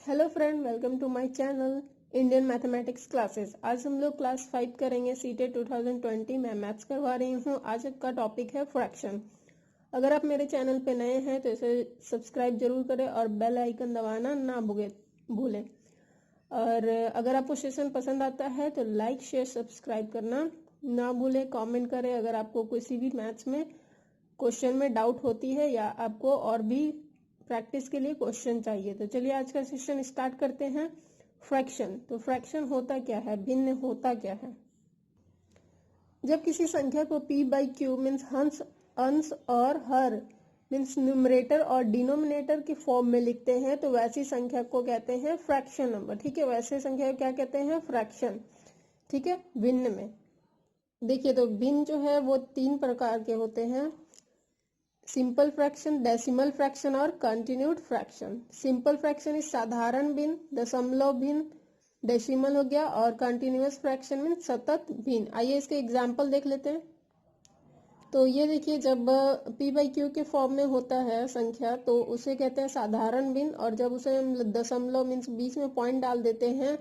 Hello friend, welcome to my channel Indian mathematics classes. आज हम लोग क्लास 5 करेंगे सीटेट 2020 में मैथ्स करवा रही हूँ। आज का टॉपिक है फ्रैक्शन। अगर आप मेरे चैनल पे नए हैं तो इसे सब्सक्राइब जरूर करें और बेल आइकन दबाना ना भूलें। और अगर आपको सेशन पसंद आता है तो लाइक शेयर सब्सक्राइब करना ना भूलें। कमेंट करें अगर आपको किसी भी मैथ्स में क्वेश्चन में डाउट होती है या आपको और भी प्रैक्टिस के लिए क्वेश्चन चाहिए। तो चलिए आज का सेशन स्टार्ट करते हैं। फ्रैक्शन। तो फ्रैक्शन होता क्या है, भिन्न होता क्या है? जब किसी संख्या को p बाई क्यू मीन्स अंश और हर मीन्स न्यूमरेटर और डिनोमिनेटर के फॉर्म में लिखते हैं तो वैसी संख्या को कहते हैं फ्रैक्शन नंबर। ठीक है, वैसे संख्या को क्या कहते हैं? फ्रैक्शन। ठीक है, भिन्न में देखिए तो भिन्न जो है वो 3 प्रकार के होते हैं: सिंपल फ्रैक्शन, डेसिमल फ्रैक्शन और continued fraction. Simple fraction is साधारण भिन्न, दशमलव भिन्न, डेसिमल हो गया, और कंटिन्यूअस फ्रैक्शन मीन सतत भिन्न। आइए इसके एग्जांपल देख लेते हैं। तो ये देखिए, जब p बाई क्यू के फॉर्म में होता है संख्या तो उसे कहते हैं साधारण भिन्न, और जब उसे हम दशमलव मीन्स बीच में पॉइंट डाल देते हैं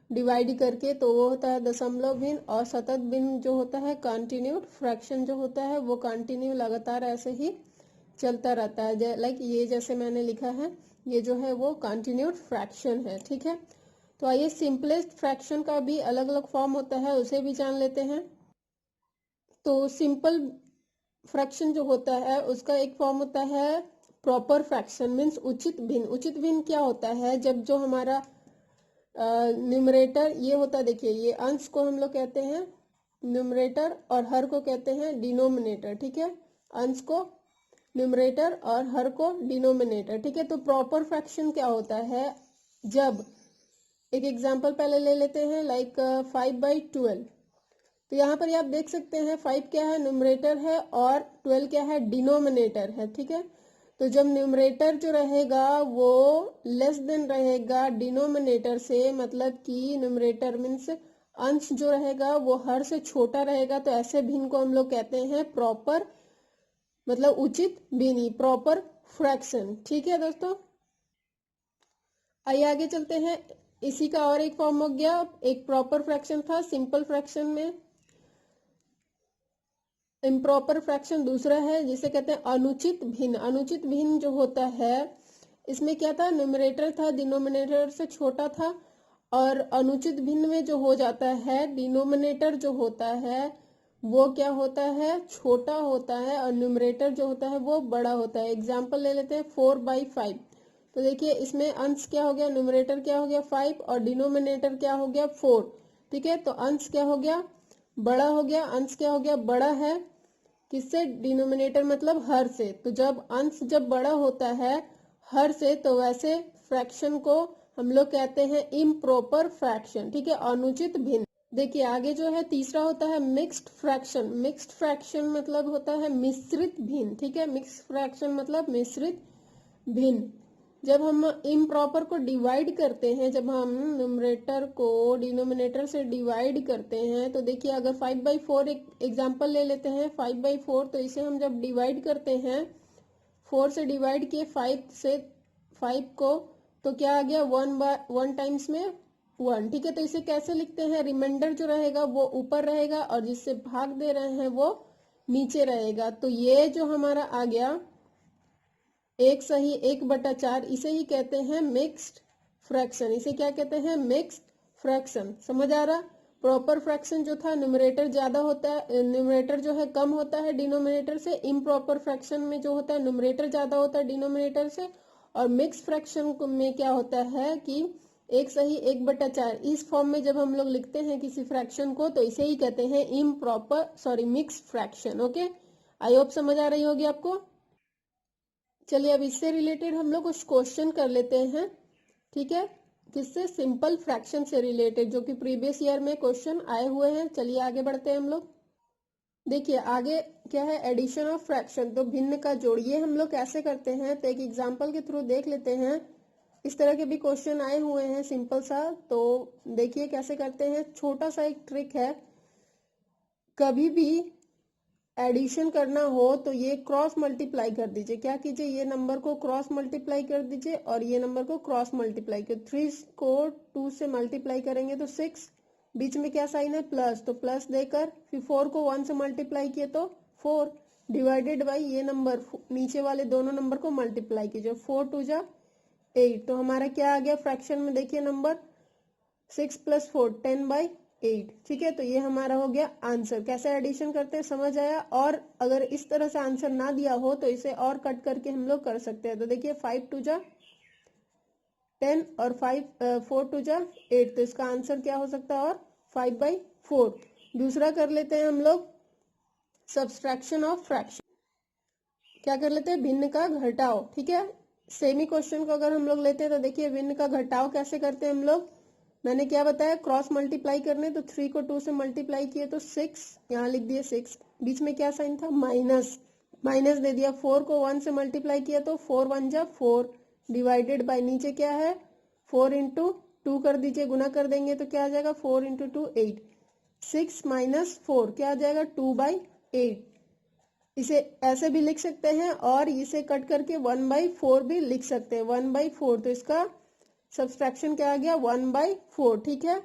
डिवाइड करके तो वो होता है दशमलव भिन्न। और सतत भिन्न जो होता है कंटिन्यूड फ्रैक्शन जो होता है वो कंटिन्यू लगातार ऐसे ही चलता रहता है। लाइक ये जैसे मैंने लिखा है ये जो है वो कंटिन्यूड फ्रैक्शन है। ठीक है, तो आइए सिंपलेस्ट फ्रैक्शन का भी अलग अलग फॉर्म होता है उसे भी जान लेते हैं। तो सिंपल फ्रैक्शन जो होता है उसका एक फॉर्म होता है प्रॉपर फ्रैक्शन मीन्स उचित भिन्न। उचित भिन्न क्या होता है? जब जो हमारा न्यूमरेटर ये होता है, देखिए ये अंश को हम लोग कहते हैं न्यूमरेटर और हर को कहते हैं डिनोमिनेटर। ठीक है, अंश को न्यूमरेटर और हर को डिनोमिनेटर। ठीक है, तो प्रॉपर फ्रैक्शन क्या होता है? जब एक एग्जांपल पहले ले लेते हैं, लाइक 5/12। तो यहाँ पर आप देख सकते हैं 5 क्या है? न्यूमरेटर है, और 12 क्या है? डिनोमिनेटर है। ठीक है, तो जब न्यूमरेटर जो रहेगा वो लेस देन रहेगा डिनोमिनेटर से, मतलब कि न्यूमरेटर मीन्स अंश जो रहेगा वो हर से छोटा रहेगा, तो ऐसे भिन्न को हम लोग कहते हैं प्रॉपर, मतलब उचित भिन्न, प्रॉपर फ्रैक्शन। ठीक है दोस्तों, आइए आगे चलते हैं। इसी का और एक फॉर्म हो गया, एक प्रॉपर फ्रैक्शन था सिंपल फ्रैक्शन में। इम्प्रॉपर फ्रैक्शन दूसरा है जिसे कहते हैं अनुचित भिन्न। अनुचित भिन्न जो होता है इसमें क्या था? न्यूमरेटर था डिनोमिनेटर से छोटा था, और अनुचित भिन्न में जो हो जाता है डिनोमिनेटर जो होता है वो क्या होता है? छोटा होता है, और न्यूमरेटर जो होता है वो बड़ा होता है। एग्जाम्पल ले लेते हैं 4/5। तो देखिए इसमें अंश क्या हो गया? न्यूमरेटर क्या हो गया? 5, और डिनोमिनेटर क्या हो गया? 4। ठीक है, तो अंश क्या हो गया? बड़ा हो गया। अंश क्या हो गया? बड़ा है। किससे? डिनोमिनेटर मतलब हर से। तो जब अंश जब बड़ा होता है हर से तो वैसे फ्रैक्शन को हम लोग कहते हैं इम्प्रॉपर फ्रैक्शन। ठीक है, अनुचित भिन्न। देखिए आगे जो है तीसरा होता है मिक्स्ड फ्रैक्शन। मिक्स्ड फ्रैक्शन मतलब होता है मिश्रित भिन्न। ठीक है, मिक्स्ड फ्रैक्शन मतलब मिश्रित भिन्न। जब हम इम्प्रॉपर को डिवाइड करते हैं, जब हम न्यूमरेटर को डिनोमिनेटर से डिवाइड करते हैं, तो देखिए अगर 5/4 एक एग्जाम्पल ले लेते हैं 5/4, तो इसे हम जब डिवाइड करते हैं 4 से डिवाइड किए 5 को, तो क्या आ गया? 1 टाइम्स में 1। ठीक है, तो इसे कैसे लिखते हैं? रिमाइंडर जो रहेगा वो ऊपर रहेगा और जिससे भाग दे रहे हैं वो नीचे रहेगा। तो ये जो हमारा आ गया 1/4, इसे ही कहते हैं मिक्स्ड फ्रैक्शन। इसे क्या कहते हैं? Mixed fraction. समझ आ रहा? प्रॉपर फ्रैक्शन जो था न्यूमरेटर ज्यादा होता है, न्यूमरेटर जो है कम होता है डिनोमिनेटर से। इम्प्रॉपर फ्रैक्शन में जो होता है न्यूमरेटर ज्यादा होता है डिनोमिनेटर से। और मिक्स फ्रैक्शन में क्या होता है कि 1/4 इस फॉर्म में जब हम लोग लिखते हैं किसी फ्रैक्शन को तो इसे ही कहते हैं mix fraction. Okay, I hope समझ आ रही होगी आपको। चलिए अब इससे रिलेटेड हम लोग कुछ क्वेश्चन कर लेते हैं। ठीक है, किससे? सिंपल फ्रैक्शन से रिलेटेड, जो कि प्रीवियस ईयर में क्वेश्चन आए हुए हैं। चलिए आगे बढ़ते हैं हम लोग। देखिए आगे क्या है? एडिशन ऑफ फ्रैक्शन, तो भिन्न का जोड़। ये हम लोग कैसे करते हैं तो एक एग्जांपल के थ्रू देख लेते हैं। इस तरह के भी क्वेश्चन आए हुए हैं सिंपल सा, तो देखिए कैसे करते हैं। छोटा सा एक ट्रिक है, कभी भी एडिशन करना हो तो ये क्रॉस मल्टीप्लाई कर दीजिए। क्या कीजिए, ये नंबर को क्रॉस मल्टीप्लाई कर दीजिए और ये नंबर को क्रॉस मल्टीप्लाई कर, 3 को 2 से मल्टीप्लाई करेंगे तो 6, बीच में क्या साइन है प्लस, तो प्लस देकर फिर 4 को 1 से मल्टीप्लाई किए तो 4 डिवाइडेड बाई ये नंबर नीचे वाले दोनों नंबर को मल्टीप्लाई कीजिए, 4 2 जा 8। तो हमारा क्या आ गया फ्रैक्शन में, देखिए नंबर 6 + 4 10/8। ठीक है, तो ये हमारा हो गया आंसर। कैसे एडिशन करते हैं समझ आया। और अगर इस तरह से आंसर ना दिया हो तो इसे और कट करके हम लोग कर सकते हैं। तो देखिए 5 2 जा 10 और 4 2 जा 8, तो इसका आंसर क्या हो सकता है, और 5/4। दूसरा कर लेते हैं हम लोग सब्सट्रैक्शन ऑफ फ्रैक्शन। क्या कर लेते हैं, भिन्न का घटाव। ठीक है, सेमी क्वेश्चन को अगर हम लोग लेते हैं तो देखिए भिन्न का घटाव कैसे करते हैं हम लोग। मैंने क्या बताया, क्रॉस मल्टीप्लाई करने, तो 3 को 2 से मल्टीप्लाई किए तो 6, यहाँ लिख दिए 6, बीच में क्या साइन था माइनस, माइनस दे दिया। 4 को 1 से मल्टीप्लाई किया तो 4 1 जा 4 डिवाइडेड बाय नीचे क्या है 4 इंटू 2 कर दीजिए, गुना कर देंगे तो क्या आ जाएगा 4 इंटू 2 8, 6 - 4 क्या आ जाएगा 2/8। इसे ऐसे भी लिख सकते हैं और इसे कट करके 1/4 भी लिख सकते हैं, 1/4। तो इसका सब्सट्रैक्शन क्या आ गया 1/4। ठीक है,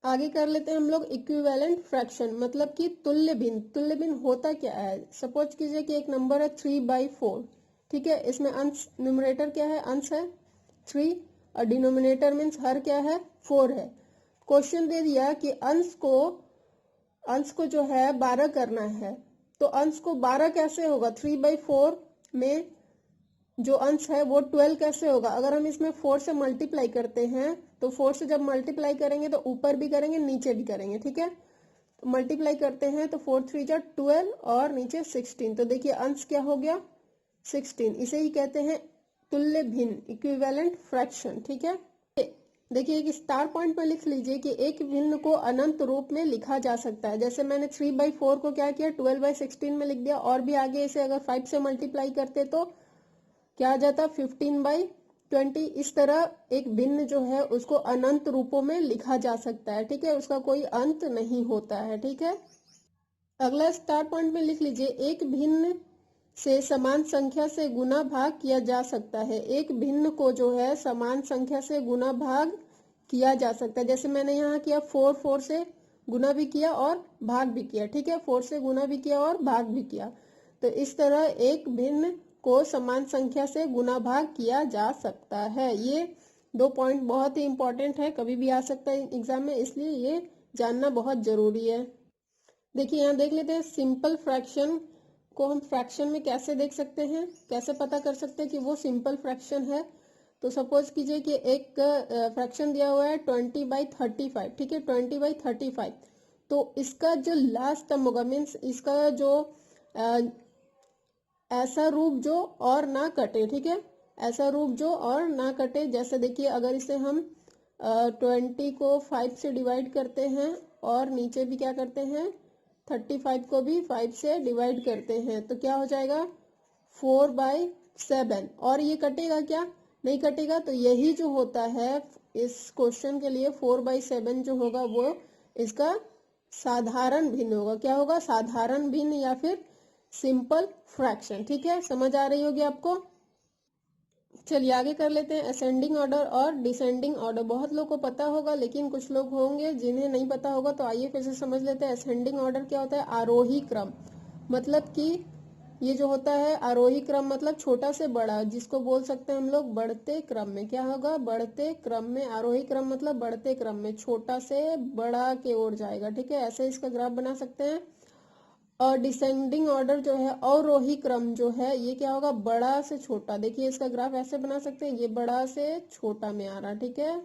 आगे कर लेते हैं हम लोग इक्विवेलेंट फ्रैक्शन, मतलब कि तुल्य भिन्न। तुल्य भिन्न होता क्या है, सपोज कीजिए कि एक नंबर है 3/4। ठीक है, इसमें अंश, न्यूमरेटर क्या है, अंश है 3 और डिनोमिनेटर मीन्स हर क्या है 4 है। क्वेश्चन दे दिया कि अंश को जो है 12 करना है, तो अंश को 12 कैसे होगा, 3/4 में जो अंश है वो 12 कैसे होगा। अगर हम इसमें 4 से मल्टीप्लाई करते हैं तो 4 से जब मल्टीप्लाई करेंगे तो ऊपर भी करेंगे नीचे भी करेंगे। ठीक है, तो मल्टीप्लाई करते हैं तो 4 3 जा 12 और नीचे 16, तो देखिए अंश क्या हो गया 16। इसे ही कहते हैं तुल्य भिन्न, इक्विवेलेंट फ्रैक्शन। ठीक है, देखिए एक स्टार पॉइंट में लिख लीजिए कि एक भिन्न को अनंत रूप में लिखा जा सकता है। जैसे मैंने 3/4 को क्या किया 12/16 में लिख दिया, और भी आगे इसे अगर 5 से मल्टीप्लाई करते तो क्या आ जाता 15/20। इस तरह एक भिन्न जो है उसको अनंत रूपों में लिखा जा सकता है। ठीक है, उसका कोई अंत नहीं होता है। ठीक है, अगला स्टार पॉइंट में लिख लीजिए एक भिन्न से समान संख्या से गुना भाग किया जा सकता है। एक भिन्न को जो है समान संख्या से गुना भाग किया जा सकता है। जैसे मैंने यहाँ किया 4 से गुना भी किया और भाग भी किया। ठीक है, 4 से गुना भी किया और भाग भी किया। तो इस तरह एक भिन्न को समान संख्या से गुना भाग किया जा सकता है। ये 2 पॉइंट बहुत ही इंपॉर्टेंट है, कभी भी आ सकता है एग्जाम में, इसलिए ये जानना बहुत जरूरी है। देखिए यहाँ देख लेते हैं सिंपल फ्रैक्शन को हम फ्रैक्शन में कैसे देख सकते हैं, कैसे पता कर सकते हैं कि वो सिंपल फ्रैक्शन है। तो सपोज कीजिए कि एक फ्रैक्शन दिया हुआ है 20/35। ठीक है, 20/35, तो इसका जो लास्ट टर्म होगा मीन्स इसका जो ऐसा रूप जो और ना कटे। ठीक है, ऐसा रूप जो और ना कटे। जैसे देखिए अगर इसे हम 20 को 5 से डिवाइड करते हैं और नीचे भी क्या करते हैं 35 को भी 5 से डिवाइड करते हैं, तो क्या हो जाएगा 4/7। और ये कटेगा क्या, नहीं कटेगा। तो यही जो होता है इस क्वेश्चन के लिए 4/7 जो होगा वो इसका साधारण भिन्न होगा। क्या होगा, साधारण भिन्न या फिर सिंपल फ्रैक्शन। ठीक है, समझ आ रही होगी आपको। चलिए आगे कर लेते हैं असेंडिंग ऑर्डर और डिसेंडिंग ऑर्डर। बहुत लोग को पता होगा लेकिन कुछ लोग होंगे जिन्हें नहीं पता होगा, तो आइए फिर से समझ लेते हैं। असेंडिंग ऑर्डर क्या होता है, आरोही क्रम। मतलब कि ये जो होता है आरोही क्रम मतलब छोटा से बड़ा, जिसको बोल सकते हैं हम लोग बढ़ते क्रम में। क्या होगा, बढ़ते क्रम में। आरोही क्रम मतलब बढ़ते क्रम में, छोटा से बड़ा के ओर जाएगा। ठीक है, ऐसे इसका ग्राफ बना सकते हैं। और डिसेंडिंग ऑर्डर जो है अवरोही क्रम जो है ये क्या होगा, बड़ा से छोटा। देखिए इसका ग्राफ ऐसे बना सकते हैं, ये बड़ा से छोटा में आ रहा। ठीक है,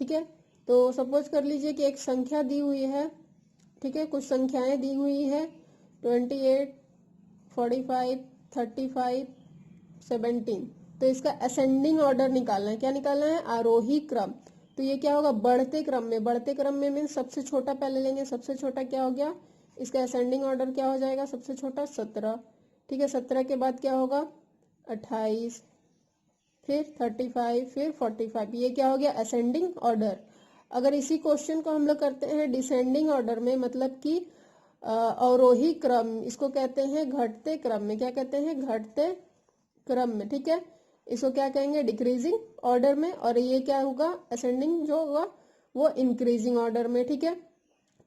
ठीक है, तो सपोज कर लीजिए कि एक संख्या दी हुई है। ठीक है, कुछ संख्याएं दी हुई है 28 45 35 17। तो इसका असेंडिंग ऑर्डर निकालना है। क्या निकालना है, आरोही क्रम। तो ये क्या होगा, बढ़ते क्रम में। बढ़ते क्रम में मीन सबसे छोटा पहले लेंगे, सबसे छोटा क्या हो गया, इसका असेंडिंग ऑर्डर क्या हो जाएगा, सबसे छोटा 17। ठीक है, 17 के बाद क्या होगा 28, फिर 35, फिर 45। ये क्या हो गया असेंडिंग ऑर्डर। अगर इसी क्वेश्चन को हम लोग करते हैं डिसेंडिंग ऑर्डर में, मतलब कि अवरोही क्रम, इसको कहते हैं घटते क्रम में। क्या कहते हैं? घटते क्रम में, ठीक है। इसको क्या कहेंगे? डिक्रीजिंग ऑर्डर में। और ये क्या होगा? असेंडिंग जो होगा वो इंक्रीजिंग ऑर्डर में, ठीक है।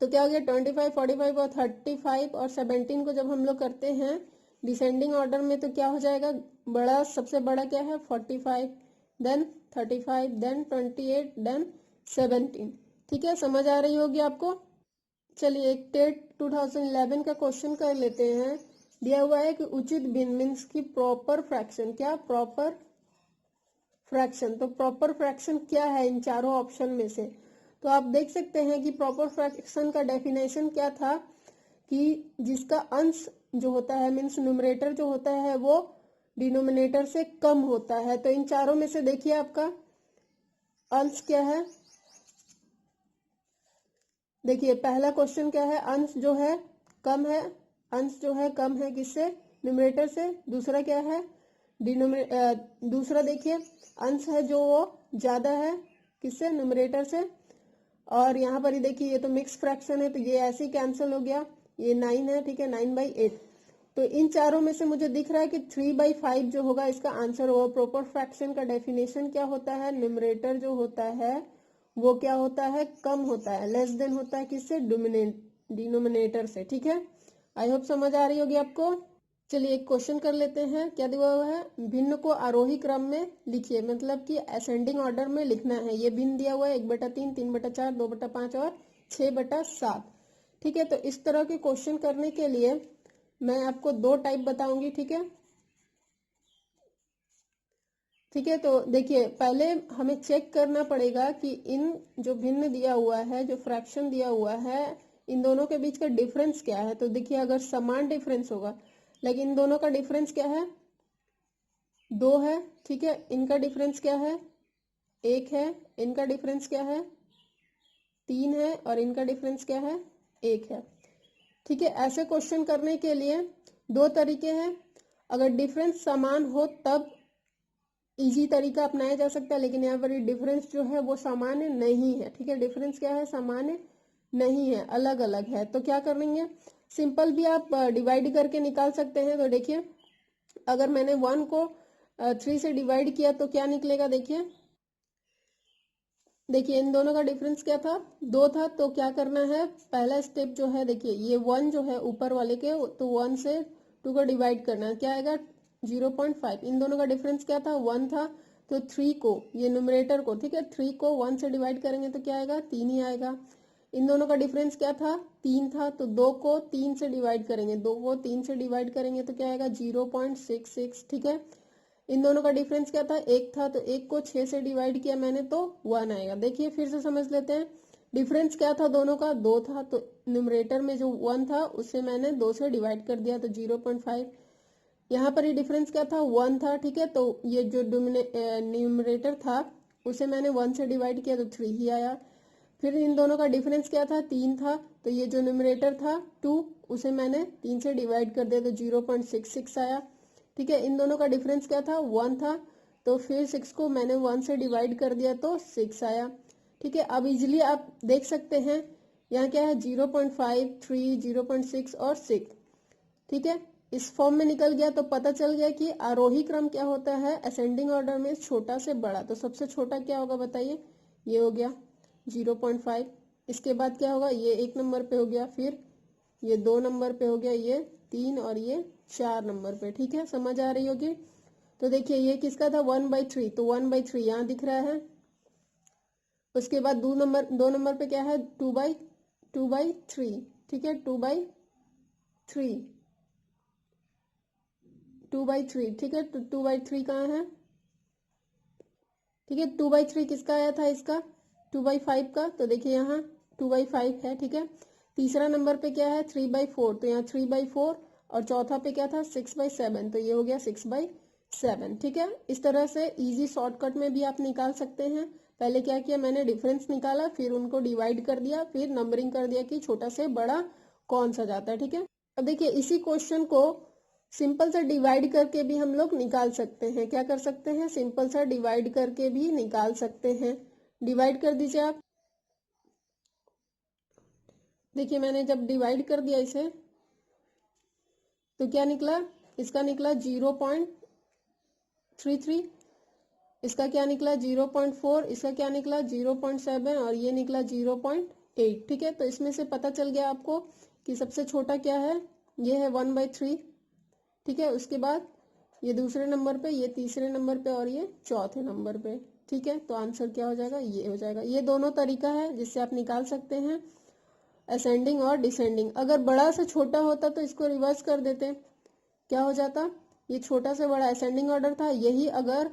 तो क्या हो गया? 25, 45 और 35 और 17 को जब हम लोग करते हैं डिसेंडिंग ऑर्डर में तो क्या हो जाएगा? बड़ा, सबसे बड़ा क्या है? 45, देन 35, देन 28, देन 17, ठीक है। समझ आ रही होगी आपको। चलिए एक टेट 2011 का क्वेश्चन कर लेते हैं। दिया हुआ है कि उचित भिन्न मीन्स की प्रॉपर फ्रैक्शन। क्या? Proper fraction. तो प्रॉपर फ्रैक्शन क्या है इन चारों ऑप्शन में से? तो आप देख सकते हैं कि प्रॉपर फ्रैक्शन का डेफिनेशन क्या था कि जिसका अंश जो होता है मीन्स न्यूमरेटर जो होता है वो डिनोमिनेटर से कम होता है। तो इन चारों में से देखिए आपका अंश क्या है। देखिए पहला क्वेश्चन क्या है? अंश जो है कम है, अंश जो है कम है किससे? न्यूमरेटर से। दूसरा क्या है? दूसरा देखिए अंश है जो वो ज्यादा है किससे? न्यूमरेटर से। और यहाँ पर ही देखिए ये तो मिक्स फ्रैक्शन है तो ये ऐसे ही कैंसिल हो गया। ये 9 है, ठीक है, 9/8। तो इन चारों में से मुझे दिख रहा है कि 3/5 जो होगा इसका आंसर होगा। प्रॉपर फ्रैक्शन का डेफिनेशन क्या होता है? न्यूमरेटर जो होता है वो क्या होता है? कम होता है, लेस देन होता है किससे? डिनोमिनेटर से, ठीक है। आई होप समझ आ रही होगी आपको। चलिए एक क्वेश्चन कर लेते हैं। क्या दिया हुआ है? भिन्न को आरोही क्रम में लिखिए, मतलब कि असेंडिंग ऑर्डर में लिखना है। ये भिन्न दिया हुआ है 1/3, 3/4, 2/5 और 6/7, ठीक है। तो इस तरह के क्वेश्चन करने के लिए मैं आपको दो टाइप बताऊंगी, ठीक है। ठीक है, तो देखिए पहले हमें चेक करना पड़ेगा कि इन जो भिन्न दिया हुआ है, जो फ्रैक्शन दिया हुआ है, इन दोनों के बीच का डिफरेंस क्या है। तो देखिए अगर समान डिफरेंस होगा, लेकिन इन दोनों का डिफरेंस क्या है? 2 है, ठीक है। इनका डिफरेंस क्या है? 1 है। इनका डिफरेंस क्या है? 3 है। और इनका डिफरेंस क्या है? 1 है, ठीक है। ऐसे क्वेश्चन करने के लिए दो तरीके हैं। अगर डिफरेंस समान हो तब इजी तरीका अपनाया जा सकता है, लेकिन यहाँ पर डिफरेंस जो है वो सामान्य नहीं है, ठीक है। डिफरेंस क्या है? सामान्य नहीं है, अलग अलग है। तो क्या करेंगे? सिंपल भी आप डिवाइड करके निकाल सकते हैं। तो देखिए अगर मैंने 1 को 3 से डिवाइड किया तो क्या निकलेगा? देखिए देखिए इन दोनों का डिफरेंस क्या था? 2 था। तो क्या करना है? पहला स्टेप जो है, देखिए ये 1 जो है ऊपर वाले के, तो 1 से 2 को डिवाइड करना है। क्या आएगा? 0.5। इन दोनों का डिफरेंस क्या था? 1 था। तो 3 को, ये न्यूमरेटर को, ठीक है, 3 को 1 से डिवाइड करेंगे तो क्या आएगा? 3 ही आएगा। इन दोनों का डिफरेंस क्या था? 3 था। तो 2 को 3 से डिवाइड करेंगे, 2 को 3 से डिवाइड करेंगे तो क्या आएगा? 0.66, ठीक है। इन दोनों का डिफरेंस क्या था? 1 था। तो 1 को 6 से डिवाइड किया मैंने तो 1 आएगा। देखिए फिर से समझ लेते हैं। डिफरेंस क्या था दोनों का? 2 था। तो न्यूमरेटर में जो 1 था उससे मैंने 2 से डिवाइड कर दिया तो 0.5। यहाँ पर ये डिफरेंस क्या था? 1 था, ठीक है। तो ये जो न्यूमरेटर था उसे मैंने 1 से डिवाइड किया तो 3 ही आया। फिर इन दोनों का डिफरेंस क्या था? 3 था। तो ये जो न्यूमरेटर था 2, उसे मैंने 3 से डिवाइड कर दिया तो 0.66 आया, ठीक है। इन दोनों का डिफरेंस क्या था? 1 था। तो फिर 6 को मैंने 1 से डिवाइड कर दिया तो 6 आया, ठीक है। अब इजिली आप देख सकते हैं यहाँ क्या है? 0.5, 3, 0.6 और 6, ठीक है। इस फॉर्म में निकल गया तो पता चल गया कि आरोही क्रम क्या होता है असेंडिंग ऑर्डर में, छोटा से बड़ा। तो सबसे छोटा क्या होगा बताइए? ये हो गया 0.5। इसके बाद क्या होगा? ये 1 नंबर पे हो गया, फिर ये 2 नंबर पे हो गया, ये 3 और ये 4 नंबर पे, ठीक है। समझ आ रही होगी। तो देखिए ये किसका था? 1/3। तो 1/3 यहाँ दिख रहा है। उसके बाद 2 नंबर पे क्या है? 2/3, ठीक है। 2/3, 2/3, ठीक है। तो 2/3 कहाँ है? ठीक है, 2/3 किसका आया था? इसका 2/5 का। तो देखिए यहाँ 2/5 है, ठीक है। तीसरा नंबर पे क्या है? 3/4। तो यहाँ 3/4 और चौथा पे क्या था? 6/7। तो ये हो गया 6/7, ठीक है। इस तरह से इजी शॉर्टकट में भी आप निकाल सकते हैं। पहले क्या किया मैंने? डिफरेंस निकाला, फिर उनको डिवाइड कर दिया, फिर नंबरिंग कर दिया कि छोटा से बड़ा कौन सा जाता है, ठीक है। अब देखिए इसी क्वेश्चन को सिंपल सा डिवाइड करके भी हम लोग निकाल सकते हैं। क्या कर सकते हैं? सिंपल सा डिवाइड करके भी निकाल सकते हैं। डिवाइड कर दीजिए आप। देखिए मैंने जब डिवाइड कर दिया इसे तो क्या निकला, इसका निकला 0.33, इसका क्या निकला 0.4, इसका क्या निकला 0.7 और ये निकला 0.8। ठीक है, तो इसमें से पता चल गया आपको कि सबसे छोटा क्या है, ये है 1/3। ठीक है, उसके बाद ये दूसरे नंबर पे, ये तीसरे नंबर पे और ये चौथे नंबर पे। ठीक है, तो आंसर क्या हो जाएगा, ये हो जाएगा। ये दोनों तरीका है जिससे आप निकाल सकते हैं असेंडिंग और डिसेंडिंग। अगर बड़ा से छोटा होता तो इसको रिवर्स कर देते, क्या हो जाता, ये छोटा से बड़ा असेंडिंग ऑर्डर था, यही अगर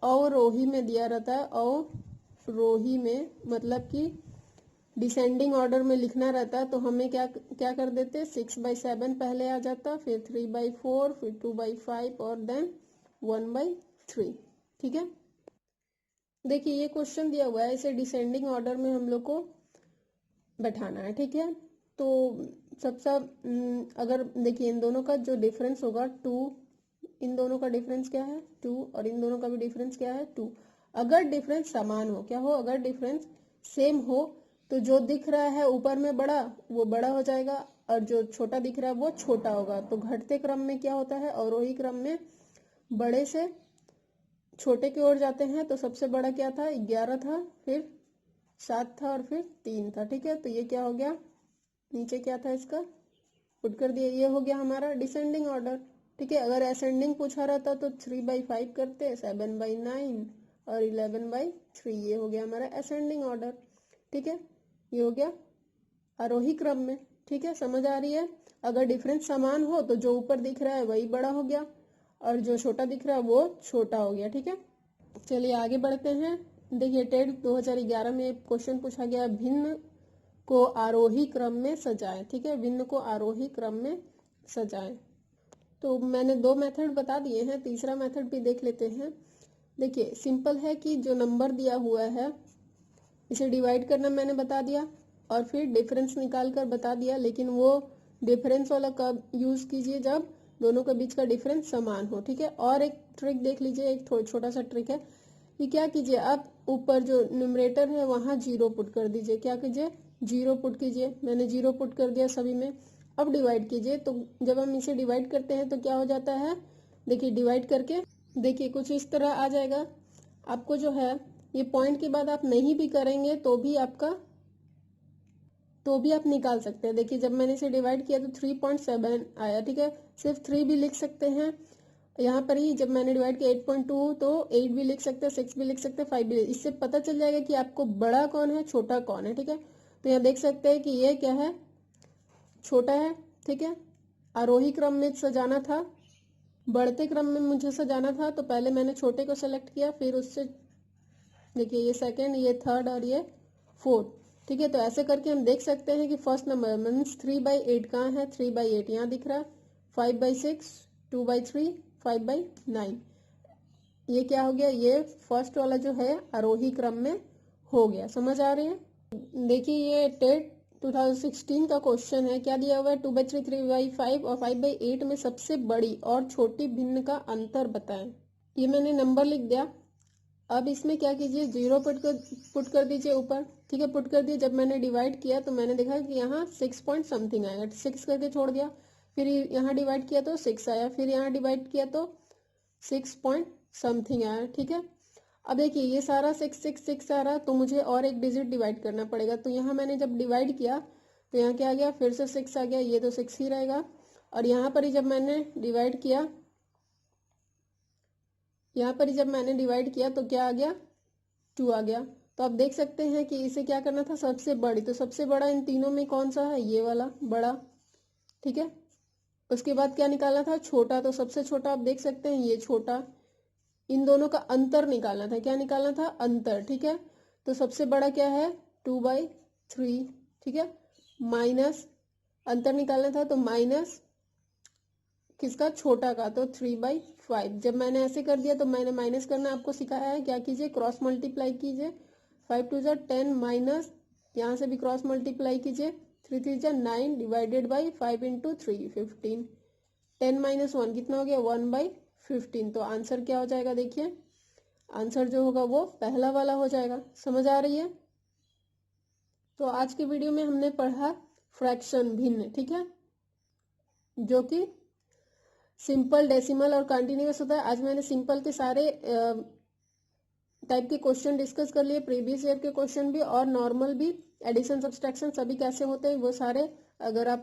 अवरोही में दिया रहता है, अवरोही में मतलब कि डिसेंडिंग ऑर्डर में लिखना रहता है, तो हमें क्या क्या कर देते, 6/7 पहले आ जाता, फिर 3/4, फिर 2/5 और देन 1/3। ठीक है, देखिए ये क्वेश्चन दिया हुआ है, इसे डिसेंडिंग ऑर्डर में हम लोग को बैठाना है। ठीक है, तो सबसे अगर देखिए इन दोनों का जो डिफरेंस होगा 2, इन दोनों का डिफरेंस क्या है 2 और इन दोनों का भी डिफरेंस क्या है 2। अगर डिफरेंस समान हो, क्या हो, अगर डिफरेंस सेम हो तो जो दिख रहा है ऊपर में बड़ा वो बड़ा हो जाएगा और जो छोटा दिख रहा है वो छोटा होगा। तो घटते क्रम में क्या होता है, अवरोही क्रम में बड़े से छोटे की ओर जाते हैं। तो सबसे बड़ा क्या था 11 था, फिर 7 था और फिर 3 था। ठीक है, तो ये क्या हो गया, नीचे क्या था इसका पुट कर दिया, ये हो गया हमारा डिसेंडिंग ऑर्डर। ठीक है, अगर असेंडिंग पूछा रहता तो 3/5 करते, 7/9 और 11/3, ये हो गया हमारा असेंडिंग ऑर्डर। ठीक है, ये हो गया आरोही क्रम में। ठीक है, समझ आ रही है। अगर डिफरेंस समान हो तो जो ऊपर दिख रहा है वही बड़ा हो गया और जो छोटा दिख रहा है वो छोटा हो गया। ठीक है, चलिए आगे बढ़ते हैं। देखिए टेट 2011 में क्वेश्चन पूछा गया, भिन्न को आरोही क्रम में सजाएं। ठीक है, भिन्न को आरोही क्रम में सजाएं। तो मैंने 2 मेथड बता दिए हैं, तीसरा मेथड भी देख लेते हैं। देखिए सिंपल है कि जो नंबर दिया हुआ है इसे डिवाइड करना मैंने बता दिया और फिर डिफरेंस निकाल कर बता दिया, लेकिन वो डिफरेंस वाला कब यूज कीजिए, जब दोनों के बीच का डिफरेंस समान हो। ठीक है, और एक ट्रिक देख लीजिए, एक छोटा सा ट्रिक है कि क्या कीजिए, आप ऊपर जो न्यूमरेटर है वहां 0 पुट कर दीजिए। क्या कीजिए, 0 पुट कीजिए, मैंने 0 पुट कर दिया सभी में। अब डिवाइड कीजिए, तो जब हम इसे डिवाइड करते हैं तो क्या हो जाता है, देखिए डिवाइड करके देखिए कुछ इस तरह आ जाएगा। आपको जो है ये पॉइंट के बाद आप नहीं भी करेंगे तो भी आप निकाल सकते हैं। देखिए जब मैंने इसे डिवाइड किया तो 3.7 आया। ठीक है, सिर्फ 3 भी लिख सकते हैं यहाँ पर ही। जब मैंने डिवाइड किया 8.2 तो 8 भी लिख सकते हैं, 6 भी लिख सकते हैं, 5 भी। इससे पता चल जाएगा कि आपको बड़ा कौन है छोटा कौन है। ठीक है, तो यहाँ देख सकते हैं कि ये क्या है, छोटा है। ठीक है, आरोही क्रम में सजाना था, बढ़ते क्रम में मुझे सजाना था, तो पहले मैंने छोटे को सेलेक्ट किया, फिर उससे देखिए ये सेकंड, ये थर्ड और ये फोर्थ। ठीक है, तो ऐसे करके हम देख सकते हैं कि फर्स्ट नंबर मीन्स 3/8 कहाँ है, 3/8 यहाँ दिख रहा है, 5/6, 2/3, 5/9। ये क्या हो गया, ये फर्स्ट वाला जो है आरोही क्रम में हो गया। समझ आ रही है। देखिए ये टेट 2016 का क्वेश्चन है, क्या दिया हुआ है, 2/3, 3/5 और 5/8 में सबसे बड़ी और छोटी भिन्न का अंतर बताएं। ये मैंने नंबर लिख दिया। अब इसमें क्या कीजिए, 0 पुट कर दीजिए ऊपर। ठीक है, पुट कर दिए। जब मैंने डिवाइड किया तो मैंने देखा कि यहाँ 6 पॉइंट समथिंग आएगा, 6 करके छोड़ दिया। फिर यहाँ डिवाइड किया तो 6 आया, फिर यहाँ डिवाइड किया तो 6 पॉइंट समथिंग आया। ठीक है, अब देखिए ये सारा 6 6 6 आ रहा, तो मुझे और एक डिजिट डिवाइड करना पड़ेगा। तो यहाँ मैंने जब डिवाइड किया तो यहाँ क्या आ गया, फिर से 6 आ गया, ये तो 6 ही रहेगा। और यहाँ पर ही जब मैंने डिवाइड किया, यहाँ पर जब मैंने डिवाइड किया तो क्या आ गया, 2 आ गया। तो आप देख सकते हैं कि इसे क्या करना था, सबसे बड़ी। तो सबसे बड़ा इन तीनों में कौन सा है, ये वाला बड़ा। ठीक है, उसके बाद क्या निकालना था, छोटा। तो सबसे छोटा आप देख सकते हैं ये छोटा। इन दोनों का अंतर निकालना था, क्या निकालना था, अंतर। ठीक है, तो सबसे बड़ा क्या है 2/3। ठीक है, माइनस अंतर निकालना था, तो माइनस किसका, छोटा का, तो 3/5। जब मैंने ऐसे कर दिया तो मैंने माइनस करना आपको सिखाया है, क्या कीजिए, क्रॉस मल्टीप्लाई कीजिए। 5 2 जा 10 माइनस, यहाँ से भी क्रॉस मल्टीप्लाई कीजिए, 3 3 जा 9 डिवाइडेड बाई 5 इंटू 3 15। 10 माइनस 1 कितना हो गया, 1/15। तो आंसर क्या हो जाएगा, देखिए आंसर जो होगा वो पहला वाला हो जाएगा। समझ आ रही है। तो आज की वीडियो में हमने पढ़ा फ्रैक्शन, भिन्न, ठीक है, जो कि सिंपल, डेसिमल और कंटिन्यूअस होता है। आज मैंने सिंपल के सारे टाइप के क्वेश्चन डिस्कस कर लिए, प्रीवियस ईयर के क्वेश्चन भी और नॉर्मल भी, एडिशन सब्सट्रैक्शन सभी कैसे होते हैं वो सारे। अगर आप